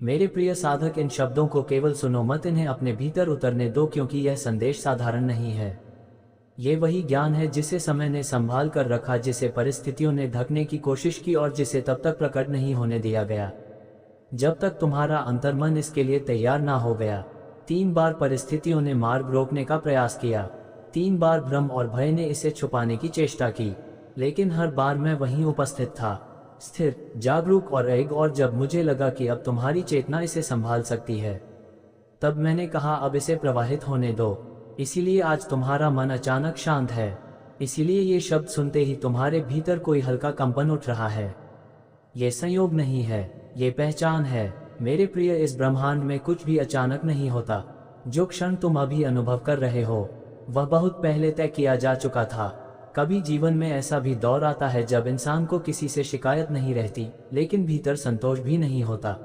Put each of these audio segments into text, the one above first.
मेरे प्रिय साधक, इन शब्दों को केवल सुनो मत, इन्हें अपने भीतर उतरने दो, क्योंकि यह संदेश साधारण नहीं है। ये वही ज्ञान है जिसे समय ने संभाल कर रखा, जिसे परिस्थितियों ने ढकने की कोशिश की और जिसे तब तक प्रकट नहीं होने दिया गया जब तक तुम्हारा अंतर्मन इसके लिए तैयार ना हो गया। 3 बार परिस्थितियों ने मार्ग रोकने का प्रयास किया, 3 बार भ्रम और भय ने इसे छुपाने की चेष्टा की, लेकिन हर बार मैं वहीं उपस्थित था, स्थिर, जागरूक और एक। और जब मुझे लगा कि अब तुम्हारी चेतना इसे संभाल सकती है, तब मैंने कहा अब इसे प्रवाहित होने दो। इसीलिए आज तुम्हारा मन अचानक शांत है, इसीलिए ये शब्द सुनते ही तुम्हारे भीतर कोई हल्का कंपन उठ रहा है। ये संयोग नहीं है, ये पहचान है। मेरे प्रिय, इस ब्रह्मांड में कुछ भी अचानक नहीं होता। जो क्षण तुम अभी अनुभव कर रहे हो वह बहुत पहले तय किया जा चुका था। कभी जीवन में ऐसा भी दौर आता है जब इंसान को किसी से शिकायत नहीं रहती, लेकिन भीतर संतोष भी नहीं होता।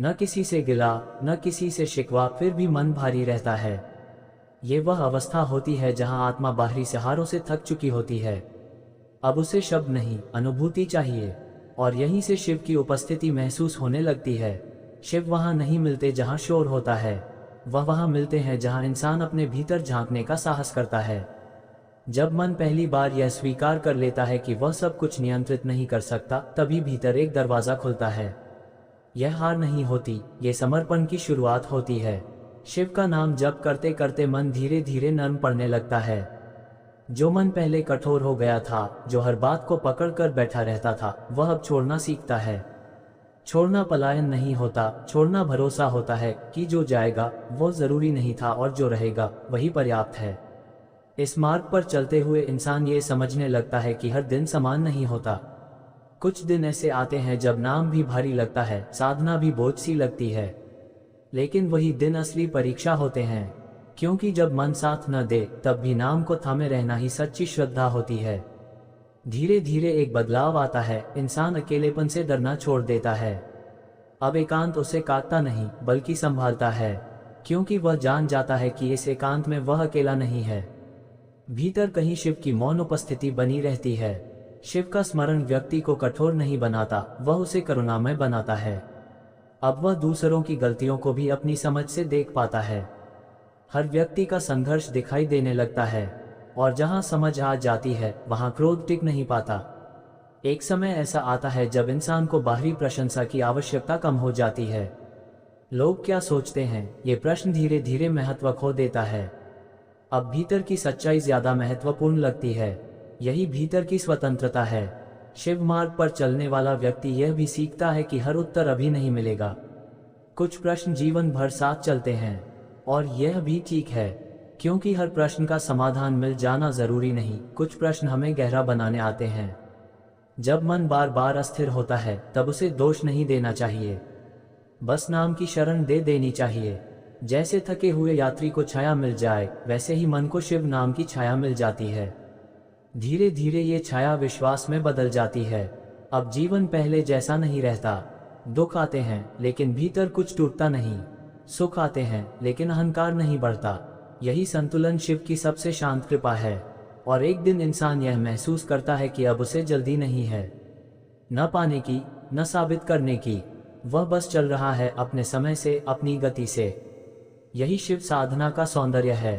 न किसी से गिला, न किसी से शिकवा, फिर भी मन भारी रहता है। ये वह अवस्था होती है जहां आत्मा बाहरी सहारों से थक चुकी होती है। अब उसे शब्द नहीं, अनुभूति चाहिए। और यहीं से शिव की उपस्थिति महसूस होने लगती है। शिव वहां नहीं मिलते जहां शोर होता है, वह वहां मिलते हैं जहां इंसान अपने भीतर झांकने का साहस करता है। जब मन पहली बार यह स्वीकार कर लेता है कि वह सब कुछ नियंत्रित नहीं कर सकता, तभी भीतर एक दरवाजा खुलता है। यह हार नहीं होती, ये समर्पण की शुरुआत होती है। शिव का नाम जप करते करते मन धीरे धीरे नर्म पड़ने लगता है। जो मन पहले कठोर हो गया था, जो हर बात को पकड़ कर बैठा रहता था, वह अब छोड़ना सीखता है। छोड़ना पलायन नहीं होता, छोड़ना भरोसा होता है कि जो जाएगा वो जरूरी नहीं था और जो रहेगा वही पर्याप्त है। इस मार्ग पर चलते हुए इंसान ये समझने लगता है कि हर दिन समान नहीं होता। कुछ दिन ऐसे आते हैं जब नाम भी भारी लगता है, साधना भी बोझ सी लगती है, लेकिन वही दिन असली परीक्षा होते हैं, क्योंकि जब मन साथ न दे तब भी नाम को थामे रहना ही सच्ची श्रद्धा होती है। धीरे धीरे एक बदलाव आता है, इंसान अकेलेपन से डरना छोड़ देता है। अब एकांत उसे काटता नहीं बल्कि संभालता है, क्योंकि वह जान जाता है कि इस एकांत में वह अकेला नहीं है। भीतर कहीं शिव की मौन उपस्थिति बनी रहती है। शिव का स्मरण व्यक्ति को कठोर नहीं बनाता, वह उसे करुणामय बनाता है। अब वह दूसरों की गलतियों को भी अपनी समझ से देख पाता है। हर व्यक्ति का संघर्ष दिखाई देने लगता है, और जहां समझ आ जाती है वहां क्रोध टिक नहीं पाता। एक समय ऐसा आता है जब इंसान को बाहरी प्रशंसा की आवश्यकता कम हो जाती है। लोग क्या सोचते हैं, ये प्रश्न धीरे धीरे महत्व खो देता है। अब भीतर की सच्चाई ज्यादा महत्वपूर्ण लगती है। यही भीतर की स्वतंत्रता है। शिव मार्ग पर चलने वाला व्यक्ति यह भी सीखता है कि हर उत्तर अभी नहीं मिलेगा। कुछ प्रश्न जीवन भर साथ चलते हैं, और यह भी ठीक है, क्योंकि हर प्रश्न का समाधान मिल जाना जरूरी नहीं। कुछ प्रश्न हमें गहरा बनाने आते हैं। जब मन बार बार अस्थिर होता है तब उसे दोष नहीं देना चाहिए, बस नाम की शरण दे देनी चाहिए। जैसे थके हुए यात्री को छाया मिल जाए, वैसे ही मन को शिव नाम की छाया मिल जाती है। धीरे धीरे ये छाया विश्वास में बदल जाती है। अब जीवन पहले जैसा नहीं रहता। दुख आते हैं लेकिन भीतर कुछ टूटता नहीं, सुख आते हैं लेकिन अहंकार नहीं बढ़ता। यही संतुलन शिव की सबसे शांत कृपा है। और एक दिन इंसान यह महसूस करता है कि अब उसे जल्दी नहीं है, न पाने की, न साबित करने की। वह बस चल रहा है अपने समय से, अपनी गति से। यही शिव साधना का सौंदर्य है।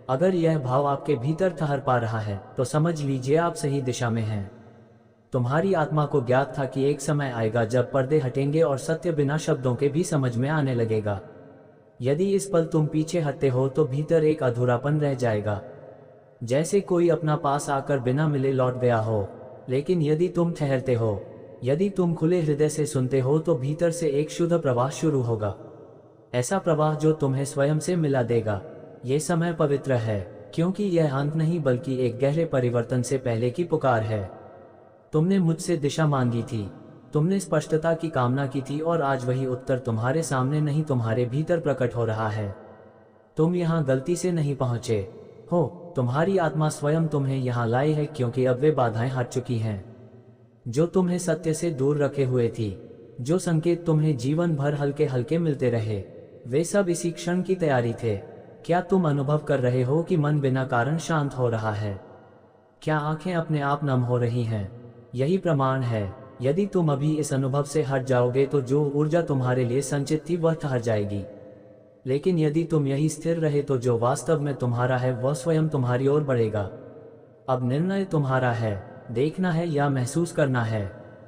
अगर यह भाव आपके भीतर ठहर पा रहा है तो समझ लीजिए आप सही दिशा में हैं। तुम्हारी आत्मा को ज्ञात था कि एक समय आएगा जब पर्दे हटेंगे और सत्य बिना शब्दों के भी समझ में आने लगेगा। यदि इस पल तुम पीछे हटते हो तो भीतर एक अधूरापन रह जाएगा, जैसे कोई अपना पास आकर बिना मिले लौट गया हो। लेकिन यदि तुम ठहरते हो, यदि तुम खुले हृदय से सुनते हो, तो भीतर से एक शुद्ध प्रवाह शुरू होगा। ऐसा प्रवाह जो तुम्हें स्वयं से मिला देगा। ये समय पवित्र है, क्योंकि यह अंत नहीं बल्कि एक गहरे परिवर्तन से पहले की पुकार है। तुमने मुझसे दिशा मांगी थी, तुमने स्पष्टता की कामना की थी, और आज वही उत्तर तुम्हारे सामने नहीं, तुम्हारे भीतर प्रकट हो रहा है। तुम यहाँ गलती से नहीं पहुँचे हो, तुम्हारी आत्मा स्वयं तुम्हें यहाँ लाई है, क्योंकि अब वे बाधाएं हट चुकी हैं जो तुम्हें सत्य से दूर रखे हुए थी। जो संकेत तुम्हें जीवन भर हल्के हल्के मिलते रहे, वे सब इसी क्षण की तैयारी थे। क्या तुम अनुभव कर रहे हो कि मन बिना कारण शांत हो रहा है? क्या आंखें अपने आप नम हो रही हैं? यही प्रमाण है। यदि तुम अभी इस अनुभव से हट जाओगे तो जो ऊर्जा तुम्हारे लिए संचित थी वह ठहर जाएगी। लेकिन यदि तुम यही स्थिर रहे तो जो वास्तव में तुम्हारा है वह स्वयं तुम्हारी ओर बढ़ेगा। अब निर्णय तुम्हारा है, देखना है या महसूस करना है,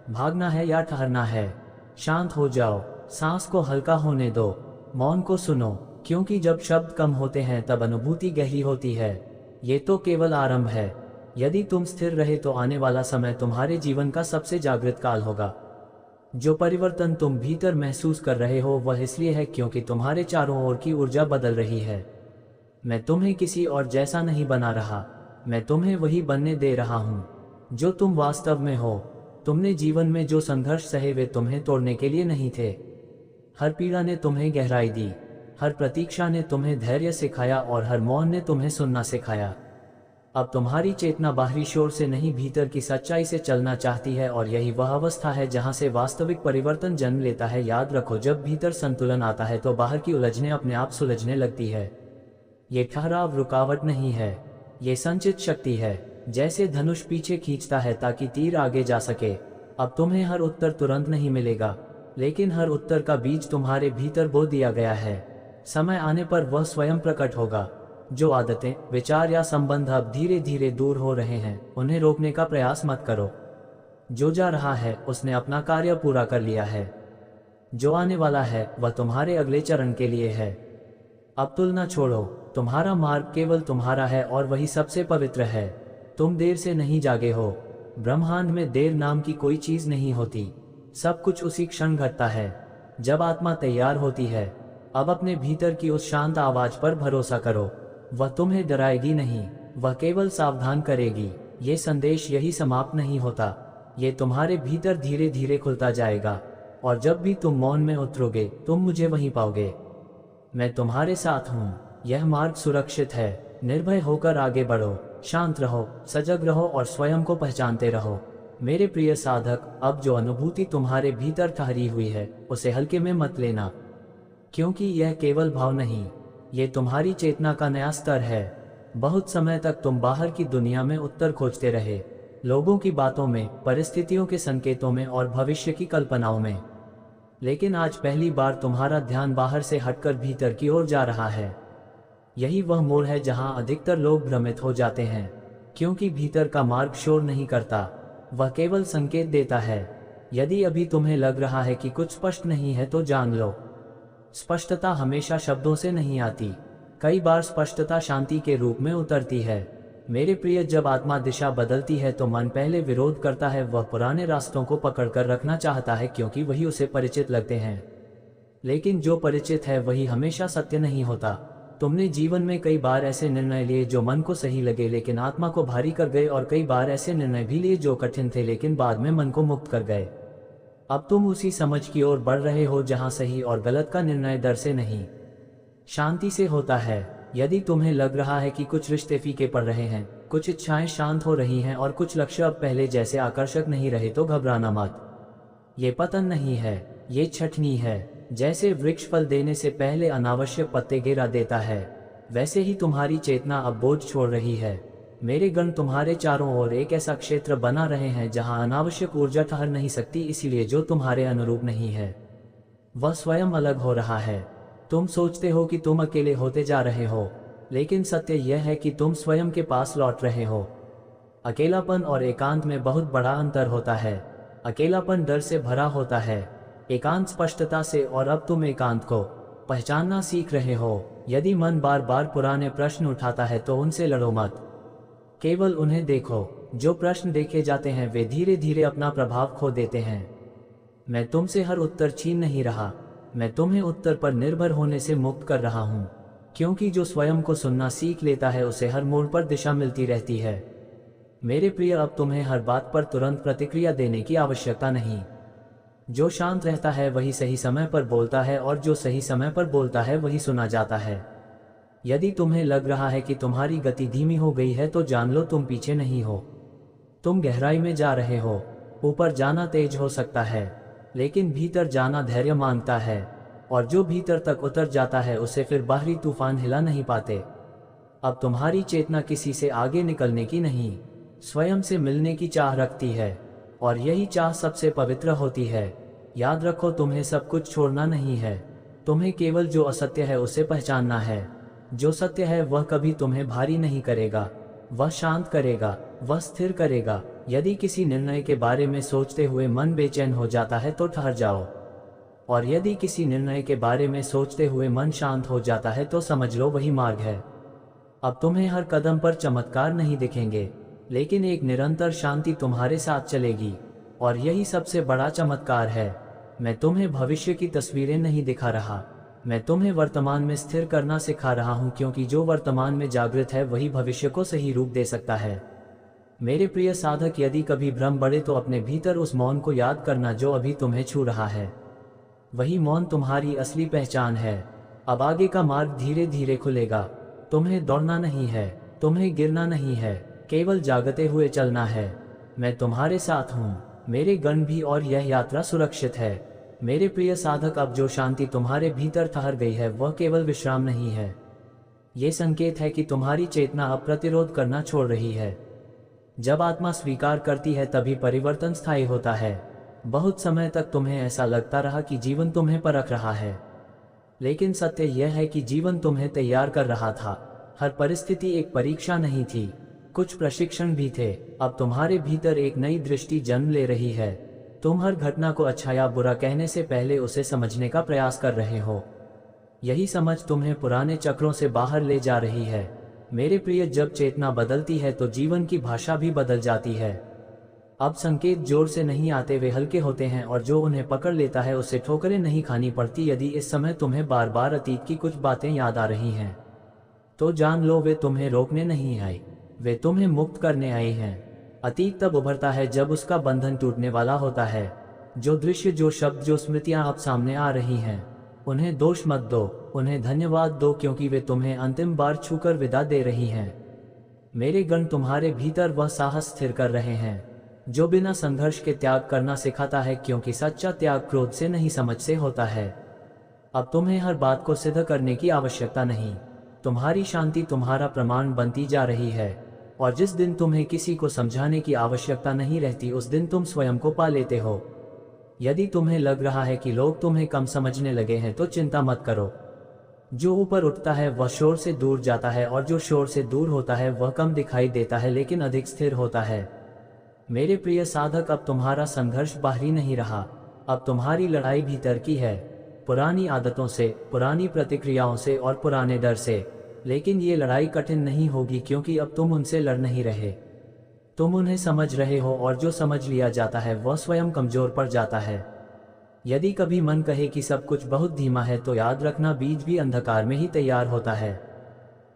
भागना है या ठहरना है। शांत हो जाओ, सांस को हल्का होने दो, मौन को सुनो, क्योंकि जब शब्द कम होते हैं तब अनुभूति गहरी होती है। ये तो केवल आरंभ है। यदि तुम स्थिर रहे तो आने वाला समय तुम्हारे जीवन का सबसे जागृत काल होगा। जो परिवर्तन तुम भीतर महसूस कर रहे हो वह इसलिए है क्योंकि तुम्हारे चारों ओर की ऊर्जा बदल रही है। मैं तुम्हें किसी और जैसा नहीं बना रहा, मैं तुम्हें वही बनने दे रहा हूँ जो तुम वास्तव में हो। तुमने जीवन में जो संघर्ष सहे वे तुम्हें तोड़ने के लिए नहीं थे। हर पीड़ा ने तुम्हें गहराई दी, हर प्रतीक्षा ने तुम्हें धैर्य सिखाया और हर मौन ने तुम्हें सुनना सिखाया। अब तुम्हारी चेतना बाहरी शोर से नहीं भीतर की सच्चाई से चलना चाहती है और यही वह अवस्था है जहां से वास्तविक परिवर्तन जन्म लेता है। याद रखो, जब भीतर संतुलन आता है तो बाहर की उलझनें अपने आप सुलझने लगती है। ये ठहराव रुकावट नहीं है, ये संचित शक्ति है। जैसे धनुष पीछे खींचता है ताकि तीर आगे जा सके। अब तुम्हें हर उत्तर तुरंत नहीं मिलेगा, लेकिन हर उत्तर का बीज तुम्हारे भीतर बो दिया गया है। समय आने पर वह स्वयं प्रकट होगा। जो आदतें, विचार या संबंध अब धीरे धीरे दूर हो रहे हैं उन्हें रोकने का प्रयास मत करो। जो जा रहा है उसने अपना कार्य पूरा कर लिया है। जो आने वाला है वह तुम्हारे अगले चरण के लिए है। अब तुलना छोड़ो, तुम्हारा मार्ग केवल तुम्हारा है और वही सबसे पवित्र है। तुम देर से नहीं जागे हो। ब्रह्मांड में देर नाम की कोई चीज नहीं होती। सब कुछ उसी क्षण घटता है जब आत्मा तैयार होती है। अब अपने भीतर की उस शांत आवाज पर भरोसा करो। वह तुम्हें डराएगी नहीं, वह केवल सावधान करेगी। ये संदेश यही समाप्त नहीं होता, ये तुम्हारे भीतर धीरे धीरे खुलता जाएगा। और जब भी तुम मौन में उतरोगे तुम मुझे वहीं पाओगे। मैं तुम्हारे साथ हूँ। यह मार्ग सुरक्षित है। निर्भय होकर आगे बढ़ो, शांत रहो, सजग रहो और स्वयं को पहचानते रहो। मेरे प्रिय साधक, अब जो अनुभूति तुम्हारे भीतर ठहरी हुई है उसे हल्के में मत लेना, क्योंकि यह केवल भाव नहीं, ये तुम्हारी चेतना का नया स्तर है। बहुत समय तक तुम बाहर की दुनिया में उत्तर खोजते रहे, लोगों की बातों में, परिस्थितियों के संकेतों में और भविष्य की कल्पनाओं में। लेकिन आज पहली बार तुम्हारा ध्यान बाहर से हटकर भीतर की ओर जा रहा है। यही वह मोड़ है जहां अधिकतर लोग भ्रमित हो जाते हैं, क्योंकि भीतर का मार्ग शोर नहीं करता, वह केवल संकेत देता है। यदि अभी तुम्हें लग रहा है कि कुछ स्पष्ट नहीं है तो जान लो, स्पष्टता हमेशा शब्दों से नहीं आती। कई बार स्पष्टता शांति के रूप में उतरती है। मेरे प्रिय, जब आत्मा दिशा बदलती है तो मन पहले विरोध करता है। वह पुराने रास्तों को पकड़कर रखना चाहता है क्योंकि वही उसे परिचित लगते हैं। लेकिन जो परिचित है वही हमेशा सत्य नहीं होता। तुमने जीवन में कई बार ऐसे निर्णय लिए जो मन को सही लगे लेकिन आत्मा को भारी कर गए, और कई बार ऐसे निर्णय भी लिए जो कठिन थे लेकिन बाद में मन को मुक्त कर गए। अब तुम उसी समझ की ओर बढ़ रहे हो जहां सही और गलत का निर्णय डर से नहीं, शांति से होता है। यदि तुम्हें लग रहा है कि कुछ रिश्ते फीके पड़ रहे हैं, कुछ इच्छाएं शांत हो रही हैं और कुछ लक्ष्य अब पहले जैसे आकर्षक नहीं रहे तो घबराना मत। ये पतन नहीं है, ये छटनी है। जैसे वृक्ष फल देने से पहले अनावश्यक पत्ते गिरा देता है, वैसे ही तुम्हारी चेतना अब बोझ छोड़ रही है। मेरे गण तुम्हारे चारों ओर एक ऐसा क्षेत्र बना रहे हैं जहां अनावश्यक ऊर्जा ठहर नहीं सकती, इसलिए जो तुम्हारे अनुरूप नहीं है वह स्वयं अलग हो रहा है। तुम सोचते हो कि तुम अकेले होते जा रहे हो, लेकिन सत्य यह है कि तुम स्वयं के पास लौट रहे हो। अकेलापन और एकांत में बहुत बड़ा अंतर होता है। अकेलापन डर से भरा होता है, एकांत स्पष्टता से, और अब तुम एकांत को पहचानना सीख रहे हो। यदि मन बार बार पुराने प्रश्न उठाता है तो उनसे लड़ो मत, केवल उन्हें देखो। जो प्रश्न देखे जाते हैं वे धीरे धीरे अपना प्रभाव खो देते हैं। मैं तुमसे हर उत्तर छीन नहीं रहा, मैं तुम्हें उत्तर पर निर्भर होने से मुक्त कर रहा हूँ, क्योंकि जो स्वयं को सुनना सीख लेता है उसे हर मोड़ पर दिशा मिलती रहती है। मेरे प्रिय, अब तुम्हें हर बात पर तुरंत प्रतिक्रिया देने की आवश्यकता नहीं। जो शांत रहता है वही सही समय पर बोलता है, और जो सही समय पर बोलता है वही सुना जाता है। यदि तुम्हें लग रहा है कि तुम्हारी गति धीमी हो गई है तो जान लो तुम पीछे नहीं हो, तुम गहराई में जा रहे हो। ऊपर जाना तेज हो सकता है, लेकिन भीतर जाना धैर्य मांगता है, और जो भीतर तक उतर जाता है उसे फिर बाहरी तूफान हिला नहीं पाते। अब तुम्हारी चेतना किसी से आगे निकलने की नहीं, स्वयं से मिलने की चाह रखती है। और यही चाह सबसे पवित्र होती है। याद रखो, तुम्हें सब कुछ छोड़ना नहीं है, तुम्हें केवल जो असत्य है उसे पहचानना है। जो सत्य है वह कभी तुम्हें भारी नहीं करेगा, वह शांत करेगा, वह स्थिर करेगा। यदि किसी निर्णय के बारे में सोचते हुए मन बेचैन हो जाता है तो ठहर जाओ, और यदि किसी निर्णय के बारे में सोचते हुए मन शांत हो जाता है तो समझ लो वही मार्ग है। अब तुम्हें हर कदम पर चमत्कार नहीं दिखेंगे, लेकिन एक निरंतर शांति तुम्हारे साथ चलेगी, और यही सबसे बड़ा चमत्कार है। मैं तुम्हें भविष्य की तस्वीरें नहीं दिखा रहा, मैं तुम्हें वर्तमान में स्थिर करना सिखा रहा हूँ, क्योंकि जो वर्तमान में जागृत है वही भविष्य को सही रूप दे सकता है। मेरे प्रिय साधक, यदि कभी भ्रम बढ़े तो अपने भीतर उस मौन को याद करना जो अभी तुम्हें छू रहा है। वही मौन तुम्हारी असली पहचान है। अब आगे का मार्ग धीरे धीरे खुलेगा। तुम्हें दौड़ना नहीं है, तुम्हें गिरना नहीं है, केवल जागते हुए चलना है। मैं तुम्हारे साथ हूँ, मेरे गण भी, और यह यात्रा सुरक्षित है। मेरे प्रिय साधक, अब जो शांति तुम्हारे भीतर ठहर गई है वह केवल विश्राम नहीं है, ये संकेत है कि तुम्हारी चेतना अब प्रतिरोध करना छोड़ रही है। जब आत्मा स्वीकार करती है तभी परिवर्तन स्थायी होता है। बहुत समय तक तुम्हें ऐसा लगता रहा कि जीवन तुम्हें परख रहा है, लेकिन सत्य यह है कि जीवन तुम्हें तैयार कर रहा था। हर परिस्थिति एक परीक्षा नहीं थी, कुछ प्रशिक्षण भी थे। अब तुम्हारे भीतर एक नई दृष्टि जन्म ले रही है। तुम हर घटना को अच्छा या बुरा कहने से पहले उसे समझने का प्रयास कर रहे हो। यही समझ तुम्हें पुराने चक्रों से बाहर ले जा रही है। मेरे प्रिय, जब चेतना बदलती है तो जीवन की भाषा भी बदल जाती है। अब संकेत जोर से नहीं आते, वे हल्के होते हैं, और जो उन्हें पकड़ लेता है उसे ठोकरें नहीं खानी पड़ती। यदि इस समय तुम्हें बार बार अतीत की कुछ बातें याद आ रही हैं तो जान लो वे तुम्हें रोकने नहीं आए, वे तुम्हें मुक्त करने आए हैं। अतीत तब उभरता है जब उसका बंधन टूटने वाला होता है। जो दृश्य, जो शब्द, जो स्मृतियां अब सामने आ रही हैं, उन्हें दोष मत दो, उन्हें धन्यवाद दो, क्योंकि वे तुम्हें अंतिम बार छूकर विदा दे रही हैं। मेरे गण तुम्हारे भीतर वह साहस स्थिर कर रहे हैं जो बिना संघर्ष के त्याग करना सिखाता है, क्योंकि सच्चा त्याग क्रोध से नहीं समझ से होता है। अब तुम्हें हर बात को सिद्ध करने की आवश्यकता नहीं, तुम्हारी शांति तुम्हारा प्रमाण बनती जा रही है, और जिस दिन तुम्हें किसी को समझाने की आवश्यकता नहीं रहती उस दिन तुम स्वयं को पा लेते हो। यदि तुम्हें लग रहा है कि लोग तुम्हें कम समझने लगे हैं तो चिंता मत करो। जो ऊपर उठता है वह शोर से दूर जाता है, और जो शोर से दूर होता है वह कम दिखाई देता है लेकिन अधिक स्थिर होता है। मेरे प्रिय साधक, अब तुम्हारा संघर्ष बाहरी नहीं रहा, अब तुम्हारी लड़ाई भीतर की है, पुरानी आदतों से, पुरानी प्रतिक्रियाओं से और पुराने डर से। लेकिन ये लड़ाई कठिन नहीं होगी, क्योंकि अब तुम उनसे लड़ नहीं रहे, तुम उन्हें समझ रहे हो, और जो समझ लिया जाता है वह स्वयं कमजोर पड़ जाता है। यदि कभी मन कहे कि सब कुछ बहुत धीमा है तो याद रखना, बीज भी अंधकार में ही तैयार होता है।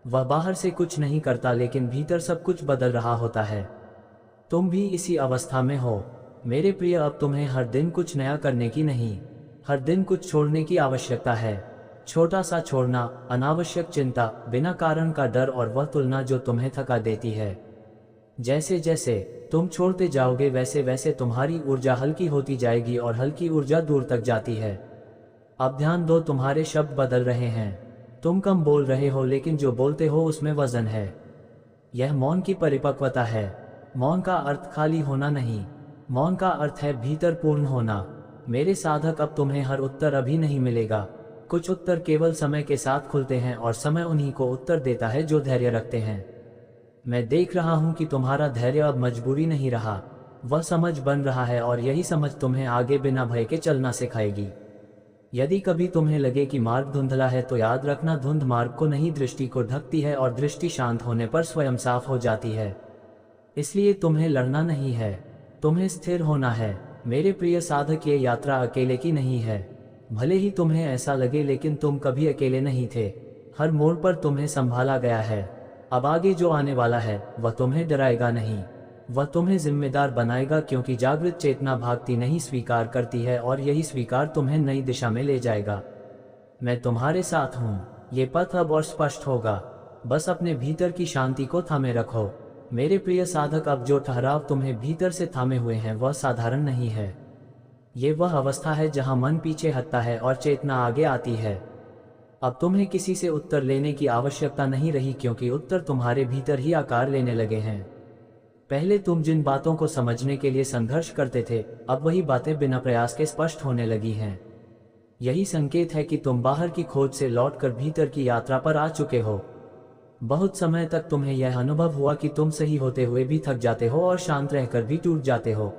वह बाहर से कुछ नहीं करता लेकिन भीतर सब कुछ बदल रहा होता है। तुम भी इसी अवस्था में हो। मेरे प्रिय, अब तुम्हें हर दिन कुछ नया करने की नहीं, हर दिन कुछ छोड़ने की आवश्यकता है। छोटा सा छोड़ना, अनावश्यक चिंता, बिना कारण का डर, और वह तुलना जो तुम्हें थका देती है। जैसे जैसे तुम छोड़ते जाओगे वैसे वैसे तुम्हारी ऊर्जा हल्की होती जाएगी, और हल्की ऊर्जा दूर तक जाती है। अब ध्यान दो, तुम्हारे शब्द बदल रहे हैं। तुम कम बोल रहे हो लेकिन जो बोलते हो उसमें वजन है। यह मौन की परिपक्वता है। मौन का अर्थ खाली होना नहीं, मौन का अर्थ है भीतर पूर्ण होना। मेरे साधक, अब तुम्हें हर उत्तर अभी नहीं मिलेगा। कुछ उत्तर केवल समय के साथ खुलते हैं, और समय उन्हीं को उत्तर देता है जो धैर्य रखते हैं। मैं देख रहा हूं कि तुम्हारा धैर्य अब मजबूरी नहीं रहा, वह समझ बन रहा है, और यही समझ तुम्हें आगे बिना भय के चलना सिखाएगी। यदि कभी तुम्हें लगे कि मार्ग धुंधला है तो याद रखना, धुंध मार्ग को नहीं दृष्टि को ढकती है, और दृष्टि शांत होने पर स्वयं साफ हो जाती है। इसलिए तुम्हें लड़ना नहीं है, तुम्हें स्थिर होना है। मेरे प्रिय साधक, ये यात्रा अकेले की नहीं है। भले ही तुम्हें ऐसा लगे लेकिन तुम कभी अकेले नहीं थे। हर मोड़ पर तुम्हें संभाला गया है। अब आगे जो आने वाला है वह तुम्हें डराएगा नहीं, वह तुम्हें जिम्मेदार बनाएगा, क्योंकि जागृत चेतना भागती नहीं, स्वीकार करती है, और यही स्वीकार तुम्हें नई दिशा में ले जाएगा। मैं तुम्हारे साथ हूँ। ये पथ अब और स्पष्ट होगा। बस अपने भीतर की शांति को थामे रखो। मेरे प्रिय साधक, अब जो ठहराव तुम्हें भीतर से थामे हुए हैं वह साधारण नहीं है। ये वह अवस्था है जहाँ मन पीछे हटता है और चेतना आगे आती है। अब तुम्हें किसी से उत्तर लेने की आवश्यकता नहीं रही, क्योंकि उत्तर तुम्हारे भीतर ही आकार लेने लगे हैं। पहले तुम जिन बातों को समझने के लिए संघर्ष करते थे, अब वही बातें बिना प्रयास के स्पष्ट होने लगी हैं। यही संकेत है कि तुम बाहर की खोज से लौटकर भीतर की यात्रा पर आ चुके हो। बहुत समय तक तुम्हें यह अनुभव हुआ कि तुम सही होते हुए भी थक जाते हो और शांत रहकर भी टूट जाते हो।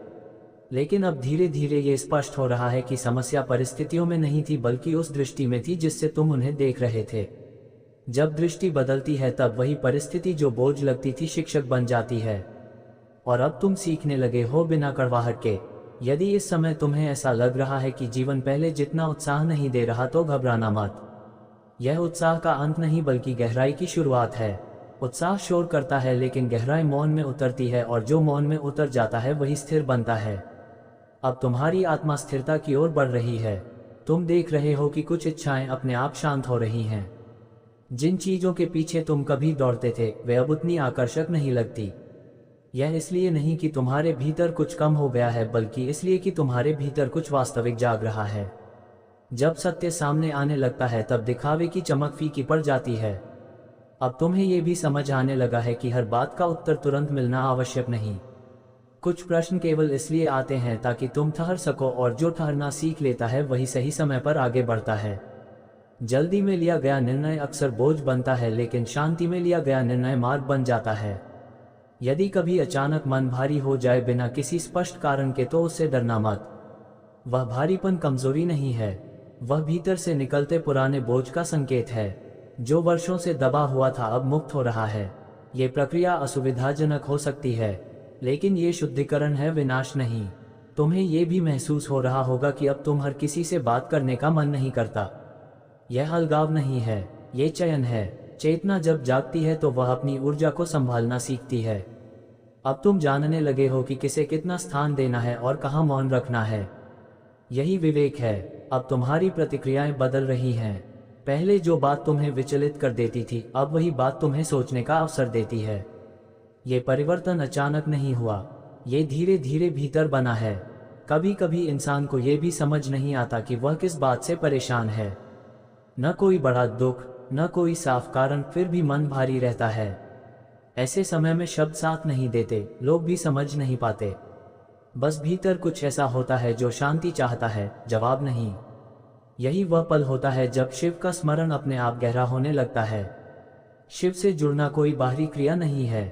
लेकिन अब धीरे धीरे ये स्पष्ट हो रहा है कि समस्या परिस्थितियों में नहीं थी, बल्कि उस दृष्टि में थी जिससे तुम उन्हें देख रहे थे। जब दृष्टि बदलती है तब वही परिस्थिति जो बोझ लगती थी शिक्षक बन जाती है, और अब तुम सीखने लगे हो बिना कड़वाहट के। यदि इस समय तुम्हें ऐसा लग रहा है कि जीवन पहले जितना उत्साह नहीं दे रहा, तो घबराना मत। यह उत्साह का अंत नहीं बल्कि गहराई की शुरुआत है। उत्साह शोर करता है लेकिन गहराई मौन में उतरती है, और जो मौन में उतर जाता है वही स्थिर बनता है। अब तुम्हारी आत्मा स्थिरता की ओर बढ़ रही है। तुम देख रहे हो कि कुछ इच्छाएं अपने आप शांत हो रही हैं। जिन चीजों के पीछे तुम कभी दौड़ते थे वे अब उतनी आकर्षक नहीं लगती। यह इसलिए नहीं कि तुम्हारे भीतर कुछ कम हो गया है, बल्कि इसलिए कि तुम्हारे भीतर कुछ वास्तविक जाग रहा है। जब सत्य सामने आने लगता है तब दिखावे की चमक फीकी पड़ जाती है। अब तुम्हें यह भी समझ आने लगा है कि हर बात का उत्तर तुरंत मिलना आवश्यक नहीं। कुछ प्रश्न केवल इसलिए आते हैं ताकि तुम ठहर सको, और जो ठहरना सीख लेता है वही सही समय पर आगे बढ़ता है। जल्दी में लिया गया निर्णय अक्सर बोझ बनता है, लेकिन शांति में लिया गया निर्णय मार्ग बन जाता है। यदि कभी अचानक मन भारी हो जाए बिना किसी स्पष्ट कारण के, तो उससे डरना मत। वह भारीपन कमजोरी नहीं है, वह भीतर से निकलते पुराने बोझ का संकेत है। जो वर्षों से दबा हुआ था अब मुक्त हो रहा है। ये प्रक्रिया असुविधाजनक हो सकती है, लेकिन ये शुद्धिकरण है, विनाश नहीं। तुम्हें ये भी महसूस हो रहा होगा कि अब तुम हर किसी से बात करने का मन नहीं करता। यह अलगाव नहीं है, ये चयन है। चेतना जब जागती है तो वह अपनी ऊर्जा को संभालना सीखती है। अब तुम जानने लगे हो कि किसे कितना स्थान देना है और कहाँ मौन रखना है। यही विवेक है। अब तुम्हारी प्रतिक्रियाएं बदल रही हैं। पहले जो बात तुम्हें विचलित कर देती थी, अब वही बात तुम्हें सोचने का अवसर देती है। ये परिवर्तन अचानक नहीं हुआ, ये धीरे धीरे भीतर बना है। कभी कभी इंसान को ये भी समझ नहीं आता कि वह किस बात से परेशान है। न कोई बड़ा दुख, न कोई साफ कारण, फिर भी मन भारी रहता है। ऐसे समय में शब्द साथ नहीं देते, लोग भी समझ नहीं पाते। बस भीतर कुछ ऐसा होता है जो शांति चाहता है, जवाब नहीं। यही वह पल होता है जब शिव का स्मरण अपने आप गहरा होने लगता है। शिव से जुड़ना कोई बाहरी क्रिया नहीं है,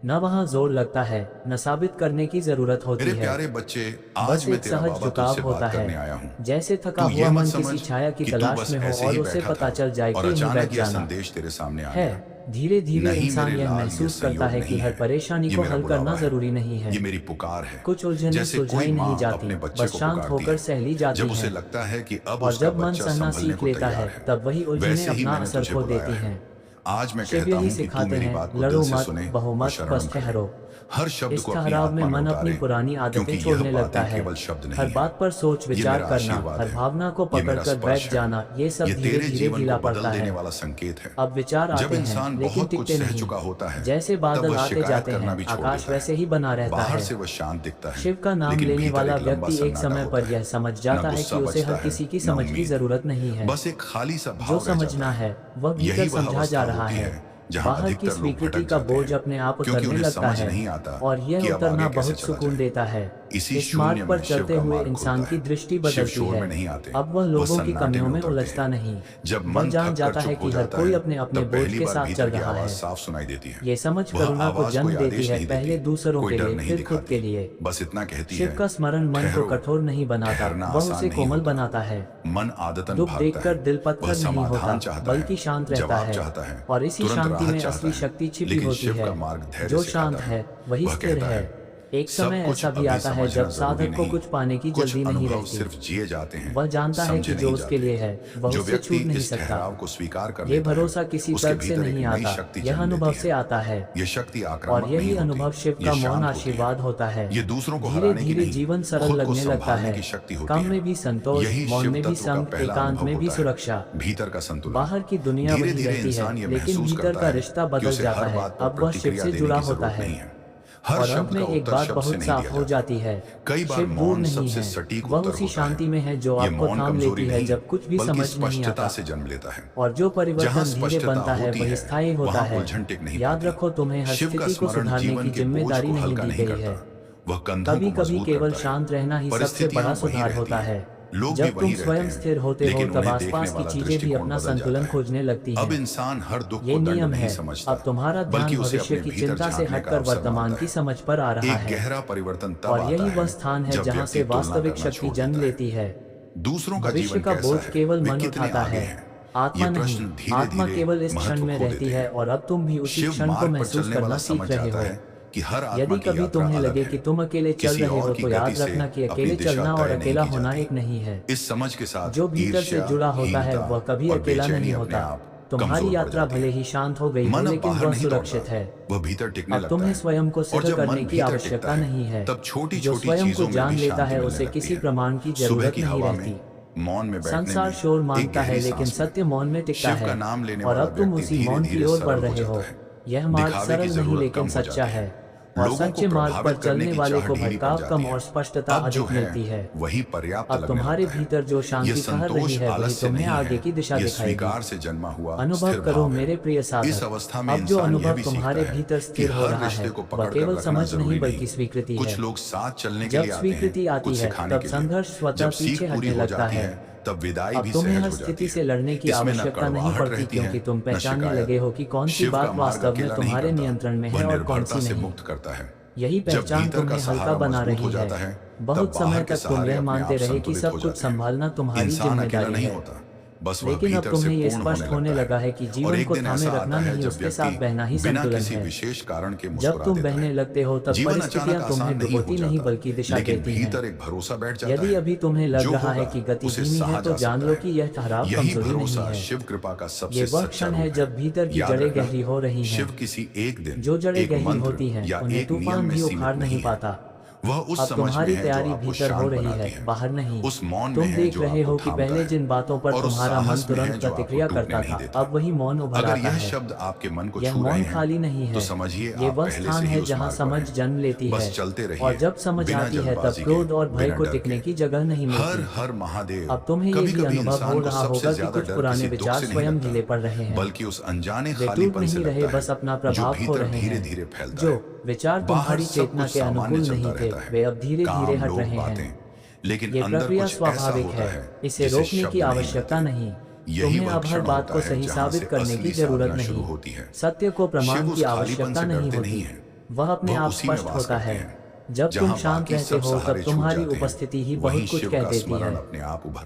न वहां जोर लगता है, न साबित करने की जरूरत होती है। मेरे प्यारे बच्चे, बस आज मैं एक तेरा सहज बाबा झुकाव तुझसे होता बात है, करने आया हूँ। जैसे थका तू ये हुआ मत मन समझ किसी छाया की कि तू तलाश बस में हो ऐसे और ही उसे बैठा पता था चल जाए और कि यहीं अचानक बैठ ये जाना संदेश तेरे सामने आ है। गया। धीरे धीरे नहीं इंसान मेरे यह लाल, ये महसूस करता संयोग है कि नहीं हर है। परेशानी ये को मेरा हल करना बुलावा है। जरूरी नहीं है। ये मेरी पुकार है। कुछ उलझनें जैसे कोई सुलझाई माँ नहीं जाती, अपने बच्चे बस को शांत पुकारती होकर है सहली जाती जब उसे हैं। लगता है कि अब और उसका जब मन बच्चा सहना संभलने सीख को लेता तैयार है है। तब वही उलझनें वैसे ही अपना मैंने असर तुझे खो बुलाया देती है। हैं। आज मैं शिव कहता यही हूँ कि तू सिखाते मेरी हैं, बात को लड़ो दिल से मत, सुने और बहुमत, शरणम बस करे। ठहरो। हर शब्द इस को अपनी ठहराव में आत्मा मन में अपनी उतारे, पुरानी आदतें क्योंकि छोड़ने यह लगता बातें है। केवल शब्द नहीं हर है। बात पर सोच ये विचार मेरा करना, आशीर्वाद हर है, भावना को ये मेरा पकड़कर स्पर्श बैठ है, जाना, ये सब ये धीरे तेरे धीरे जीवन ढीला को पड़ता बदल देने है। वाला संकेत है। अब विचार जब आते हैं इंसान लेकिन बहुत कुछ टिकते सह नहीं। चुका होता है, जैसे तब बादल वह आते शिकायत जाते करना हैं, भी छोड़ आकाश देता वैसे है। ही बना रहता बाहर है। से वह शांत दिखता है, शिव का नाम लेकिन लेने भीतर वाला एक लंबा व्यक्ति एक सन्नाटा समय होता पर है। यह समझ न जाता है गुस्सा कि उसे बचता हर किसी की है, न समझ की उम्मीद। जरूरत नहीं है। बस एक खाली सा भाव जो रह जाता समझना है वह भीतर यही वह समझा जा अवस्था रहा होती है। है जहां बाहर की अधिकतर लोग स्वीकृति भटक का जाते बोझ हैं, अपने आप क्योंकि उतरने उन्हें लगता समझ है, नहीं आता और यह कि अब उतरना आगे कैसे बहुत चला सुकून जाए। देता है। इसी इस शून्य मार्ग पर में शिव चलते का हुए मार्ग इंसान खुलता की है। दृष्टि शिव बदलती शोर है। में नहीं आते, अब वह लोगों की सन्नाटे कमियों में में उतरते उलझता हैं। नहीं। जब वह मन जान थक जाता कर है चुप हो कि हर जाता कोई है, अपने अपने तब बोझ पहली के बार साथ भीतर चल की रहा आवाज है। साफ सुनाई देती है। ये समझ वह करुणा को आवाज जन्म कोई देती आदेश है, नहीं पहले देती, दूसरों कोई के डर लिए, नहीं फिर खुद दिखाती, के लिए। बस इतना कहती शिव है, का स्मरण मन को ठहरो। कठोर नहीं बनाता, ठहरना वह आसान उसे नहीं कोमल होता। बनाता है। मन आदतन दुख भागता देखकर है, दिल वह पत्थर नहीं समाधान होता, चाहता बल्कि है, शांत रहता जवाब है। चाहता है, और इसी तुरंत शांति राहत में चाहता असली है। शक्ति छिपी लेकिन होती शिव है। का मार्ग धैर्य जो सिखाता शांत है वही वह स्थिर कहता है। एक सब समय कुछ ऐसा भी अभी आता है समझना जब जरूरी साधक को नहीं। कुछ पाने की कुछ जल्दी नहीं अनुभव रहती। सिर्फ जिए जाते हैं, वह जानता है समझे कि जो नहीं उसके जाते। लिए है वह जो उससे व्यक्ति छूट नहीं इस सकता। ठहराव को स्वीकार कर ये लेता है, भरोसा किसी उसके तर्क से भीतर एक नहीं नई आता, शक्ति यह जन्म अनुभव लेती से है। आता है। ये शक्ति और आक्रामक यही नहीं अनुभव होती, शिव ये का मौन शांत होती है। आशीर्वाद होता है। ये दूसरों को धीरे हराने की धीरे नहीं, जीवन सरल खुद को लगने लगता संभालने है। की शक्ति होती काम है। में भी संतोष, यही मौन शिव में भी तत्व का संग, पहला एकांत अनुभव में भी होता है, सुरक्षा। भीतर का संतुलन। बाहर की दुनिया धीरे वही धीरे रहती इंसान ये है, लेकिन महसूस भीतर करता का है रिश्ता कि बदल उसे जाता हर है। बात पर अब वह शिव प्रतिक्रिया से देने जुड़ा की होता जरूरत है। नहीं है। हर और अंत शब्द में का एक उत्तर बात शब्द से बहुत नहीं साफ दिया हो जाता। जाती है, कई बार शिव दूर मौन नहीं सबसे है, सटीक वह उत्तर उसी होता शांति में है जो ये आपको मौन थाम कमजोरी लेती है नहीं, जब कुछ भी बल्कि समझ नहीं स्पष्टता आता। से जन्म लेता है। और जो जहाँ परिवर्तन धीरे स्पष्टता बनता है होती वही है, स्थायी होता वहाँ है। उलझन टिक नहीं याद पाती। रखो, तुम्हें हर शिव का स्थिति को स्मरण सुधारने जीवन की के बोझ जिम्मेदारी को नहीं हल्का दी नहीं गई है। करता, वह कंधों कभी को कभी मजबूत केवल करता है। शांत रहना ही सबसे परिस्थितियां बड़ा वही सुधार रहती होता हैं, है। लोग भी जब तुम वही रहते स्वयं हैं, स्थिर होते हो लेकिन तब उन्हें देखने आसपास की वाला चीजें भी दृष्टिकोण अपना बदल संतुलन जाता है। खोजने लगती अब हैं। इंसान हर दुख ये को दंड नियम नहीं है। समझता, अब तुम्हारा ध्यान बल्कि उसे भविष्य अपने की भीतर चिंता से झांकने का हटकर अवसर वर्तमान मानता की है। समझ पर आ रहा एक है। गहरा परिवर्तन तब और आता यही वह है स्थान है जब जहाँ व्यक्ति से तुलना वास्तविक करना शक्ति छोड़ जन्म देता है। लेती है। दूसरों का भविष्य जीवन का कैसा बोझ है, केवल वे मन कितने उठाता आगे है, हैं, आत्मा ये नहीं। प्रश्न धीरे आत्मा धीरे केवल इस क्षण महत्व में खो रहती देते है हैं। और अब तुम भी उसी शिव क्षण को मार्ग पर महसूस चलने करना वाला सीख समझ रहे जाता हो। है कि हर आत्मा यदि की कभी यात्रा तुम्हें अलग लगे है। कि तुम अकेले चल किसी रहे हो और की तो गति याद से रखना कि अपनी अकेले दिशा चलना और तय नहीं अकेला की होना जाती। एक नहीं है। इस समझ के साथ जो भीतर से ईर्ष्या, जुड़ा होता है हीनता वह कभी और अकेला बेचैनी नहीं अपने होता। आप तुम्हारी कमजोर पड़ यात्रा जाती भले है। ही शांत हो गई हो मन अब लेकिन बाहर वह नहीं सुरक्षित दौड़ता, है। वह भीतर टिकने अब लगता तुम्हें है। स्वयं को और सिद्ध जब करने मन की भीतर आवश्यकता टिकता नहीं है। तब छोटी जो छोटी स्वयं को चीजों में जान भी लेता शांति है मिलने उसे लगती किसी है। प्रमाण की सुबह जरूरत की नहीं हवा रहती। में, मौन में बैठने संसार में, शोर एक मांगता है गहरी लेकिन सांस में सत्य मौन में टिकता शिव है। का नाम लेने और वाला अब तुम व्यक्ति उसी धीरे मौन की धीरे ओर बढ़ सरल हो रहे हो। जाता है। यह मार्ग दिखावे की सरल नहीं जरूरत लेकिन कम हो सच्चा जाती है। है। और लोगों को सच्चे मार्ग पर प्रभावित करने चलने की वाले चाह को ढीली पड़ भटकाव जाती कम है। और स्पष्टता अब जो अधिक मिलती है। वही पर्याप्त अब लगने तुम्हारे लगता है। भीतर जो यह शांति ठहर रही संतोष है वही आलस्य तुम्हें नहीं आगे है, की दिशा यह दिखाएगी। स्वीकार से जन्मा हुआ अनुभव स्थिर करो भाव है। मेरे प्रिय इस साधक। अवस्था में अब जो इंसान यह अनुभव भी तुम्हारे सीखता है भीतर कि स्थिर हो हर रहा रिश्ते है को वह पकड़ कर केवल रखना समझ जरूरी नहीं बल्कि नहीं। स्वीकृति कुछ है। लोग साथ चलने के जब लिए आते स्वीकृति हैं, आती कुछ है सिखाने तब के लिए। संघर्ष स्वतः जब पीछे सीख पूरी हटने हो लगता जाती है। है तब विदाई अब भी तुम्हें सहज हर हो जाती स्थिति है। से लड़ने की इसमें न आवश्यकता नहीं कड़वाहट पड़ती रहती है, क्योंकि तुम न पहचानने शिकायत। लगे हो कि कौन सी शिव बात का मार्ग वास्तव में अकेला नहीं तुम्हारे करता, नियंत्रण में वह है और कौन निर्भरता सी से नहीं। मुक्त करता है। यही जब पहचान भीतर का तुम्हें हल्का सहारा बना मजबूत हो रही जाता है। है, बहुत तब समय बाहर के तक तुम सहारे यह अपने मानते आप रहे कि संतुलित सब हो कुछ जाते हैं। संभालना तुम्हारी इंसान अकेला जिम्मेदारी नहीं है। होता, बस वह लेकिन अब भीतर से तुम्हें ये पूर्ण स्पष्ट होने होने लगा लगता है कि और जीवन एक को दिन थामे ऐसा रखना आता है नहीं जब उसके साथ व्यक्ति बहना ही बिना संतुलन किसी है। विशेष कारण के जब मुस्कुरा तुम देता बहने है। लगते हो तब जीवन परिस्थितियां अचानक तुम्हें आसान नहीं हो डुबोती नहीं जाता, बल्कि दिशा लेकिन देती हैं। भीतर एक भरोसा बैठ जाता यदि है। अभी तुम्हें लग जो रहा है होगा, कि गति उसे धीमी सहा है तो जा जान सकता लो है। कि यह ठहराव यही कमजोरी नहीं भरोसा है। शिव कृपा का ये सबसे वह सच्चा क्षण रूप है जब भीतर की याद जड़ें रखना, गहरी हो रही हैं। शिव किसी एक दिन जो जड़ें एक गहरी मंत्र होती हैं या उन्हें एक नियम तूफान में भी सीमित उखाड़ नहीं नहीं है। पाता। वह उस अब समझ में तुम्हारी है तैयारी जो आपको भीतर हो शांत रही बनाती है है। बाहर नहीं। उस मौन तुम में है देख जो रहे आपको हो कि थामता पहले है। जिन बातों पर और उस तुम्हारा मन साहस में है तुरंत जो आपको प्रतिक्रिया टूटने करता नहीं था देता। अब वही मौन उभर अगर आता यह है। शब्द आपके मन को यह छू रहे मौन हैं, खाली नहीं है, तो समझिए ये आप वह पहले स्थान से ही है उस जहाँ मार्ग पर समझ हैं। जन्म लेती है। बस चलते रहिए, और जब समझ बिना आती है तब जल्दबाजी क्रोध और के, भय बिना को डर टिकने के। की जगह नहीं हर मिलती। हर महादेव। अब तुम्हें ये कभी भी कभी अनुभव इंसान हो को रहा सबसे होगा कि ज्यादा कुछ डर पुराने किसी दुख विचार से नहीं स्वयं लगता, ढीले पड़ रहे हैं। बल्कि उस अनजाने वे खालीपन टूट से नहीं रहे लगता बस अपना है जो प्रभाव खो भीतर रहे धीरे हैं। धीरे फैलता जो है। विचार बाहर तुम्हारी सब चेतना कुछ के सामान्य अनुकूल चलता नहीं थे रहता है। वे अब धीरे काम, धीरे हट लोग, रहे बातें, हैं। लेकिन ये अंदर प्रक्रिया कुछ ऐसा स्वाभाविक होता है, है इसे जिसे रोकने शब्द की नहीं आवश्यकता मिलते। नहीं। यही तुम्हें वह अब हर क्षण बात होता को है सही जहाँ साबित से करने की असली जरूरत साधना शुरू नहीं। होती है। सत्य को प्रमाण शिव की उस खालीपन आवश्यकता से नहीं डरते नहीं होती, हैं, वह अपने वह आप उसी में स्पष्ट वास होता करते है। हैं। जब तुम जहाँ शांत बाकी रहते सब हो सहारे तब छूट तुम्हारी जाते हैं, उपस्थिति ही वहीं बहुत कुछ शिव कह का देती है। स्मरण अपने आप उभर